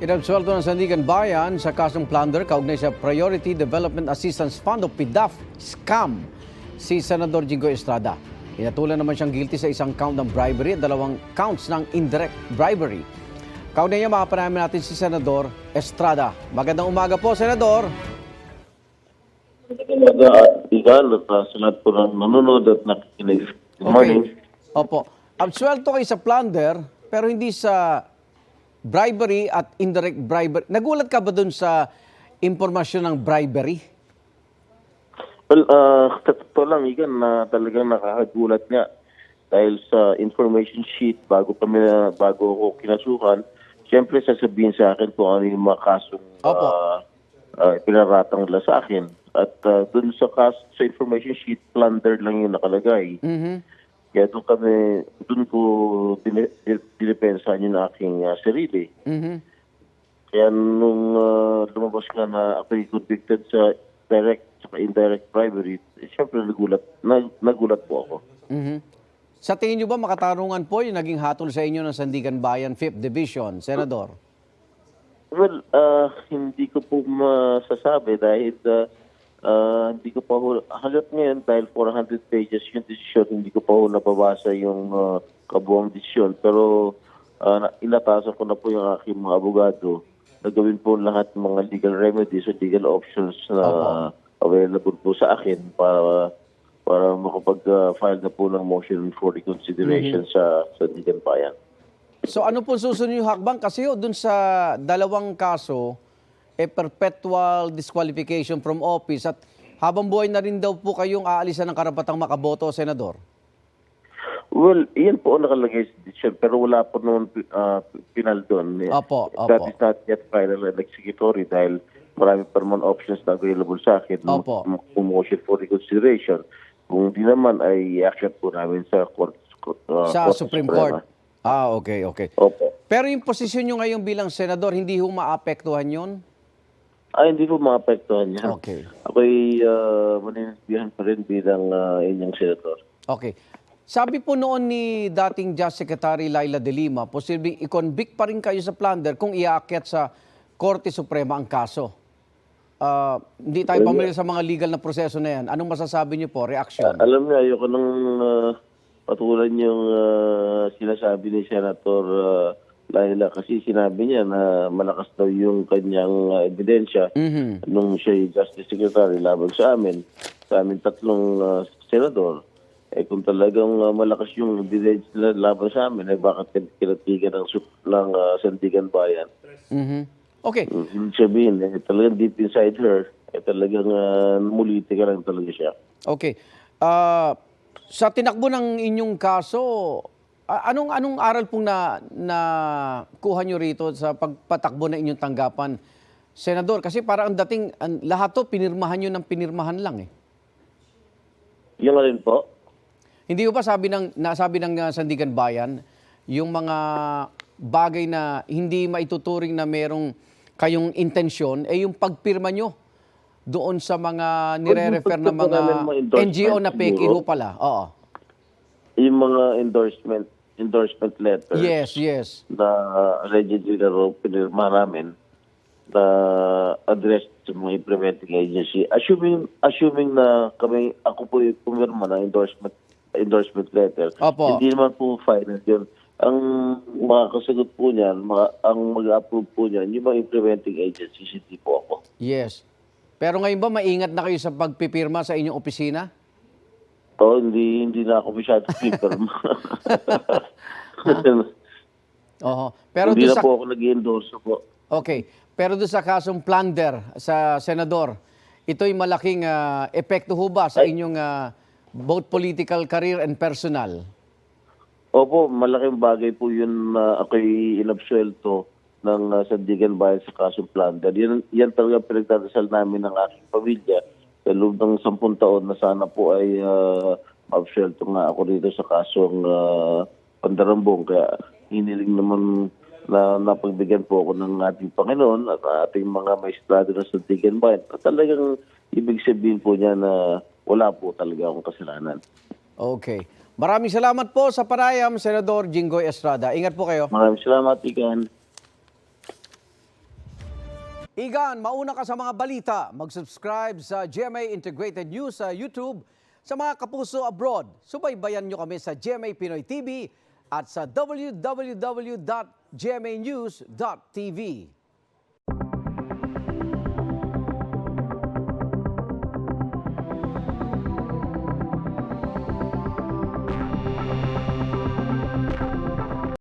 Inabsuelto ng Sandigan Bayan sa kasong plunder kaugnay sa Priority Development Assistance Fund o PDAF scam si Senador Jinggoy Estrada. Inatulan naman siyang guilty sa isang count ng bribery at dalawang counts ng indirect bribery. Kaugnay niya makapanamin natin si Senador Estrada. Magandang umaga po, Senador. Igal at sa lahat po ng nanonood at nakikinig. Good morning. Opo. Absuelto kayo sa plunder pero hindi sa bribery at indirect bribery. Nagulat ka ba dun sa impormasyon ng bribery? Well, totoo lang, Igan, na talagang nakakagulat nga. Dahil sa information sheet, bago ako kinasukan, siyempre sasabihin sa akin kung ano yung mga kasong pinaratang nila sa akin. At dun sa information sheet, plunder lang yung nakalagay. Kaya doon ko dinipensahan yung aking sarili. Kaya nung lumabas nga na ako'y convicted sa direct at indirect bribery, siyempre nagulat po ako. Sa tingin nyo ba makatarungan po yung naging hatol sa inyo ng Sandigan Bayan 5th Division, Senador? Well, hindi ko po masasabi dahil hindi ko pa hanggat ngayon dahil 400 pages yung decision, hindi ko pa nababasa yung kabuang decision. Pero inatasan ko na po yung aking mga abogado na gawin po lahat ng mga legal remedies o legal options na available po sa akin para makapag-file na po ng motion for reconsideration sa Sandigan Bayan. So ano po susunod yung hakbang? Kasi dun sa dalawang kaso, perpetual disqualification from office at habang buhay na rin daw po kayong aalisan ng karapatang makaboto, Senador. Well, iyan po ang nakalagay sa decision pero wala po noon pinal doon. Opo. That is not yet final and executory dahil marami pa naman options na available sa akin. Opo. Motion for reconsideration. Kung di naman ay i-action po namin sa sa Supreme Court. Okay. Opo. Pero yung posisyon nyo ngayon bilang senador, hindi ho maapektuhan yun? Hindi po maapektuhan niya. Okay. Ako'y manindihan pa rin bilang inyong senator. Okay. Sabi po noon ni dating Justice Secretary Laila De Lima, posibleng i-convict pa rin kayo sa plunder kung iaakyat sa Korte Suprema ang kaso. Hindi tayo pamilyar sa mga legal na proseso na yan. Anong masasabi niyo po? Reaction? Alam niyo, ayoko nang patulan yung sinasabi ni Senator Laila kasi sinabi niya na malakas daw yung kanyang ebidensya nung siya Justice Secretary laban sa amin tatlong senador. Kung talagang malakas yung ebidensya laban sa amin, bakit kinatigan ng Sandigan Bayan? Okay. Ibig sabihin, talagang deep inside her, talagang muliti ka lang talaga siya. Okay. Sa tinakbo ng inyong kaso, anong aral pong na kuha nyo rito sa pagpatakbo ng inyong tanggapan, Senador? Kasi parang ang dating, lahat to pinirmahan nyo ng pinirmahan lang eh. Yung rin po? Hindi ko pa nasabi ng Sandigan Bayan, yung mga bagay na hindi maituturing na merong kayong intensyon, yung pagpirma nyo doon sa mga nire-refer na mga NGO na peke ho pala. Oo. Yung mga endorsement letter. Yes. Na allegedly na raw pinirma namin na address sa mga implementing agency. Assuming na ako po yung pumirma na endorsement letter. Opo. Hindi naman po final yun. Ang makakasagot po niyan, ang mag-approve po niyan, yung mga implementing agencies, hindi po ako. Yes. Pero ngayon ba maingat na kayo sa pagpipirma sa inyong opisina? Hindi na ako masyado pipirma. Pero hindi na po ako nag-endorse po. Okay. Pero doon sa kasong plunder sa senador, ito'y malaking epekto ho ba sa inyong both political career and personal? Opo, malaking bagay po yun na ako'y inabsuelto ng Sandigan Bayan sa kasong plunder. Yan talaga pinagdadasal namin ng aking pamilya sa loob ng 10 taon na sana po ay absuelto nga ako dito sa kasong pandarambong. Kaya hiniling naman na napagbigyan po ako ng ating Panginoon at ating mga maestrado ng Sandigan Bayan. At talagang ibig sabihin po niya na wala po talaga akong kasalanan. Okay. Maraming salamat po sa panayam, Senador Jinggoy Estrada. Ingat po kayo. Maraming salamat, Igan. Igan, mauna ka sa mga balita. Mag-subscribe sa GMA Integrated News sa YouTube. Sa mga kapuso abroad, subaybayan nyo kami sa GMA Pinoy TV at sa www.gmanews.tv.